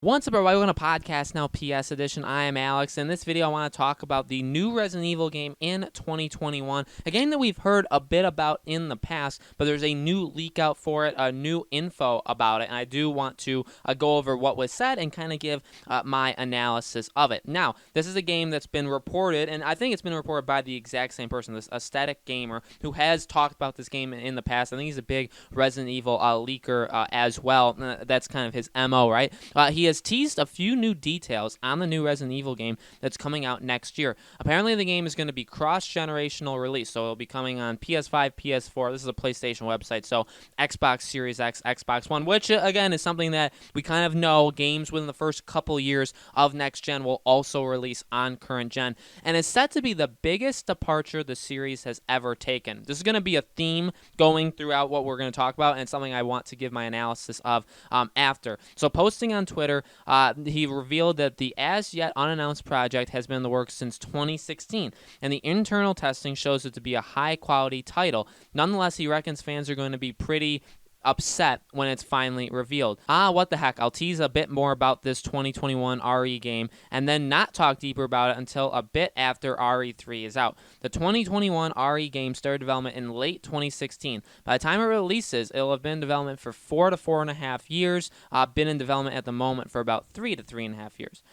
What's up, everybody? Welcome to Podcast Now PS Edition. I am Alex. In this video, I want to talk about the new Resident Evil game in 2021. A game that we've heard a bit about in the past, but there's a new leak out for it, a new info about it, and I do want to go over what was said and kind of give my analysis of it. Now, this is a game that's been reported, and I think it's been reported by the exact same person, this Aesthetic Gamer, who has talked about this game in the past. I think he's a big Resident Evil leaker as well. That's kind of his MO, right? He has teased a few new details on the new Resident Evil game that's coming out next year. Apparently, the game is going to be cross-generational release, so it'll be coming on PS5, PS4. This is a PlayStation website, so Xbox Series X, Xbox One, which, again, is something that we kind of know games within the first couple years of next gen will also release on current gen, and it's set to be the biggest departure the series has ever taken. This is going to be a theme going throughout what we're going to talk about, and it's something I want to give my analysis of after. So posting on Twitter, he revealed that the as-yet unannounced project has been in the works since 2016, and the internal testing shows it to be a high-quality title. Nonetheless, he reckons fans are going to be pretty upset when it's finally revealed. What the heck? I'll tease a bit more about this 2021 RE game and then not talk deeper about it until a bit after RE3 is out. The 2021 RE game started development in late 2016. By the time it releases, it'll have been in development for 4 to 4.5 years, been in development at the moment for about 3 to 3.5 years.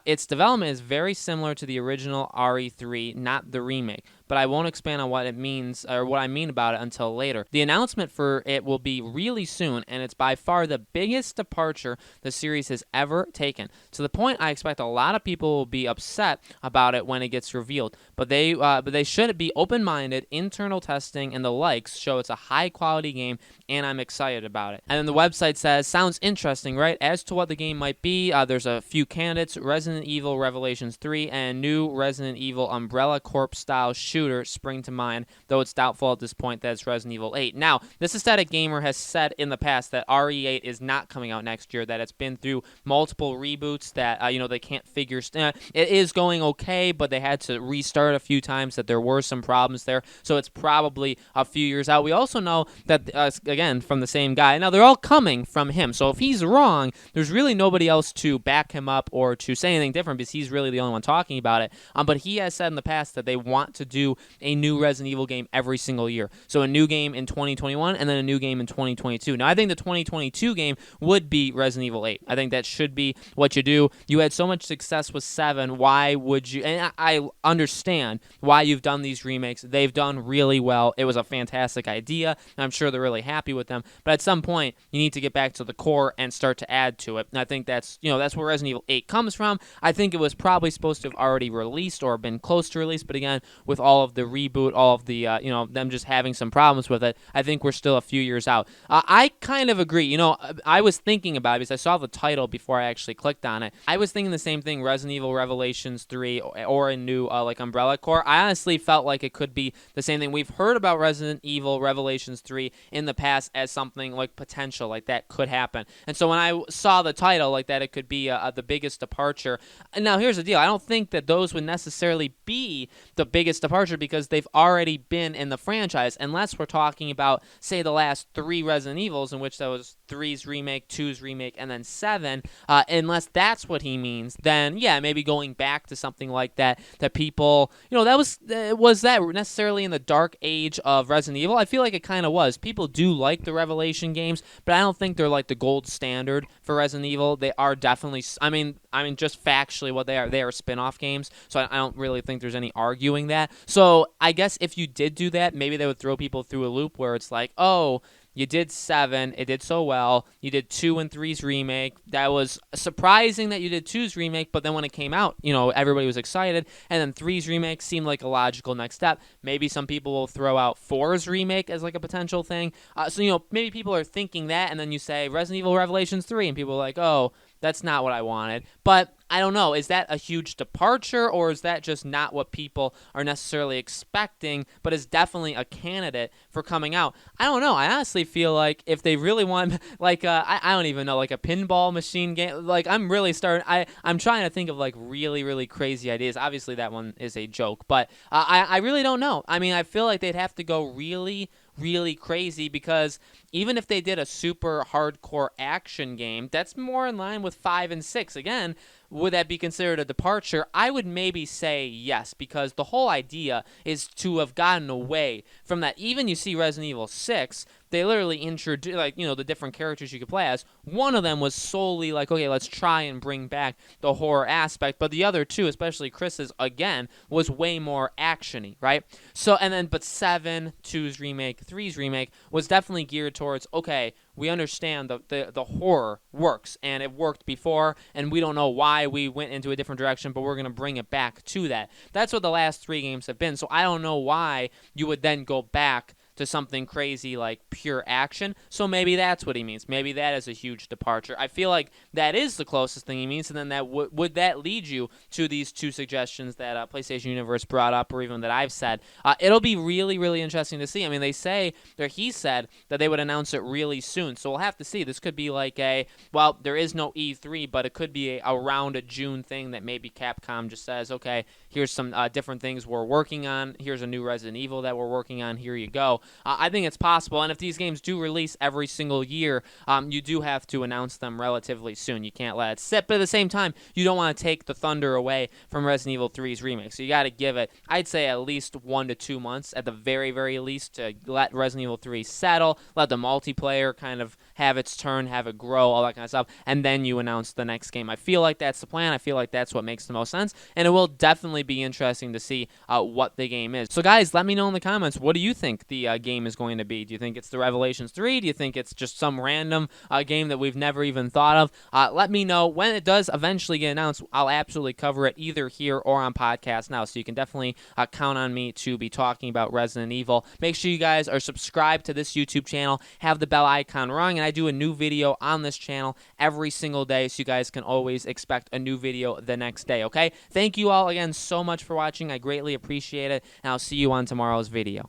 Its development is very similar to the original RE3, not the remake, but I won't expand on what it means or what I mean about it until later. The announcement for it will be really soon, and it's by far the biggest departure the series has ever taken, to the point I expect a lot of people will be upset about it when it gets revealed, but they should be open-minded. Internal testing and the likes show it's a high-quality game, and I'm excited about it. And then the website says, sounds interesting, right? As to what the game might be, there's a few candidates: Resident Evil Revelations 3 and new Resident Evil Umbrella Corp style shooter spring to mind, though it's doubtful at this point that it's Resident Evil 8. Now, this Aesthetic Gamer has said in the past that RE8 is not coming out next year, that it's been through multiple reboots, that they can't figure it is going okay, but they had to restart a few times, that there were some problems there, so it's probably a few years out. We also know that, again, from the same guy, now they're all coming from him, so if he's wrong, there's really nobody else to back him up or to say anything different, because he's really the only one talking about it. But he has said in the past that they want to do a new Resident Evil game every single year, so a new game in 2021 and then a new game in 2022. Now, I think the 2022 game would be Resident Evil 8. I think that should be what you do. You had so much success with 7. Why would you? And I understand why you've done these remakes. They've done really well. It was a fantastic idea, and I'm sure they're really happy with them. But at some point, you need to get back to the core and start to add to it. And I think that's where Resident Evil 8 comes from. I think it was probably supposed to have already released or been close to release, but again, with all of the reboot, all of the them just having some problems with it, I think we're still a few years out. I kind of agree. I was thinking about it because I saw the title before I actually clicked on it. I was thinking the same thing, Resident Evil Revelations 3 or a new Umbrella Corps. I honestly felt like it could be the same thing. We've heard about Resident Evil Revelations 3 in the past as something like potential, like that could happen. And so when I saw the title like that, it could be the biggest departure. Now, here's the deal. I don't think that those would necessarily be the biggest departure because they've already been in the franchise, unless we're talking about, say, the last 3 Resident Evils, in which that was 3's remake, 2's remake, and then 7. Unless that's what he means, then yeah, maybe going back to something like that people, that was that necessarily in the dark age of Resident Evil? I feel like it kind of was. People do like the Revelation games, but I don't think they're like the gold standard for Resident Evil. They are definitely, I mean, just factually what they are spin-off games, so I don't really think there's any arguing that. So I guess if you did do that, maybe they would throw people through a loop where it's like, oh, you did 7, it did so well. You did 2 and 3's remake. That was surprising that you did 2's remake, but then when it came out, everybody was excited, and then 3's remake seemed like a logical next step. Maybe some people will throw out 4's remake as like a potential thing. So maybe people are thinking that, and then you say Resident Evil Revelations 3, and people are like, oh, that's not what I wanted. But I don't know. Is that a huge departure, or is that just not what people are necessarily expecting, but is definitely a candidate for coming out? I don't know. I honestly feel like if they really want, like, I don't even know, like a pinball machine game, like, I'm really starting, I'm trying to think of, like, really, really crazy ideas. Obviously, that one is a joke, but I really don't know. I mean, I feel like they'd have to go really, really crazy because even if they did a super hardcore action game, that's more in line with 5 and 6. Again, would that be considered a departure? I would maybe say yes, because the whole idea is to have gotten away from that. Even you see Resident Evil 6, they literally introduced, like, the different characters you could play as. One of them was solely like, okay, let's try and bring back the horror aspect, but the other two, especially Chris's, again, was way more actiony, right? So, but 7, 2's remake, 3's remake was definitely geared towards, okay, we understand the horror works, and it worked before, and we don't know why we went into a different direction, but we're going to bring it back to that. That's what the last 3 games have been, so I don't know why you would then go back to something crazy like pure action. So maybe that's what he means. Maybe that is a huge departure. I feel like that is the closest thing he means, and then that would that lead you to these 2 suggestions that PlayStation Universe brought up, or even that I've said. It'll be really, really interesting to see. I mean, he said that they would announce it really soon, so we'll have to see. This could be like there is no E3, but it could be around a June thing that maybe Capcom just says, okay, here's some different things we're working on. Here's a new Resident Evil that we're working on. Here you go. I think it's possible, and if these games do release every single year, you do have to announce them relatively soon. You can't let it sit, but at the same time, you don't want to take the thunder away from Resident Evil 3's remake, so you got to give it, I'd say, at least 1 to 2 months at the very, very least to let Resident Evil 3 settle, let the multiplayer kind of have its turn, have it grow, all that kind of stuff, and then you announce the next game. I feel like that's the plan. I feel like that's what makes the most sense, and it will definitely be interesting to see what the game is. So guys, let me know in the comments, what do you think the game is going to be? Do you think it's the Revelations 3? Do you think it's just some random game that we've never even thought of? Let me know. When it does eventually get announced, I'll absolutely cover it either here or on Podcast Now, so you can definitely count on me to be talking about Resident Evil. Make sure you guys are subscribed to this YouTube channel, have the bell icon rung, and I do a new video on this channel every single day, so you guys can always expect a new video the next day, okay? Thank you all again so much for watching. I greatly appreciate it, and I'll see you on tomorrow's video.